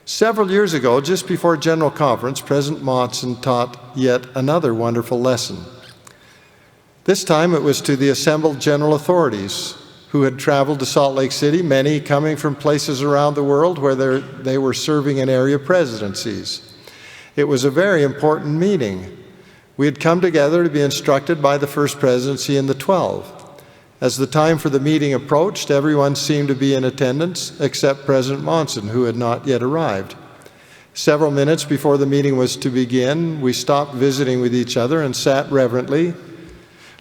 Several years ago, just before General Conference, President Monson taught yet another wonderful lesson. This time it was to the assembled general authorities who had traveled to Salt Lake City, many coming from places around the world where they were serving in area presidencies. It was a very important meeting. We had come together to be instructed by the First Presidency and the 12. As the time for the meeting approached, everyone seemed to be in attendance except President Monson, who had not yet arrived. Several minutes before the meeting was to begin, we stopped visiting with each other and sat reverently,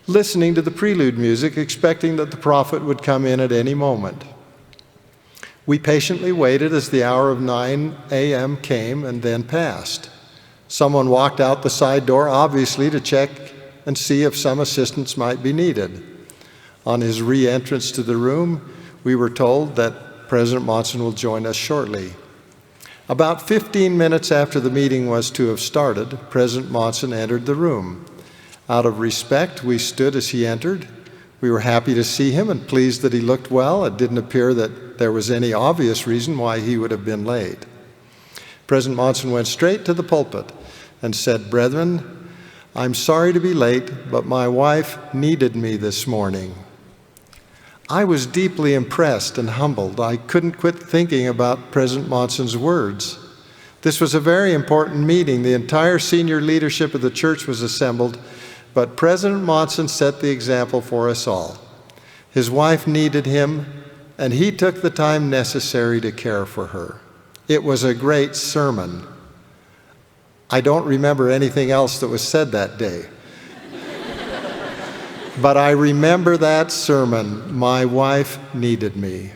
listening to the prelude music, expecting that the prophet would come in at any moment. We patiently waited as the hour of 9 a.m. came and then passed. Someone walked out the side door, obviously to check and see if some assistance might be needed. On his re-entrance to the room, we were told that President Monson will join us shortly. About 15 minutes after the meeting was to have started, President Monson entered the room. Out of respect, we stood as he entered. We were happy to see him and pleased that he looked well. It didn't appear that there was any obvious reason why he would have been late. President Monson went straight to the pulpit and said, "Brethren, I'm sorry to be late, but my wife needed me this morning." I was deeply impressed and humbled. I couldn't quit thinking about President Monson's words. This was a very important meeting. The entire senior leadership of the church was assembled, but President Monson set the example for us all. His wife needed him, and he took the time necessary to care for her. It was a great sermon. I don't remember anything else that was said that day. But I remember that sermon, "My wife needed me."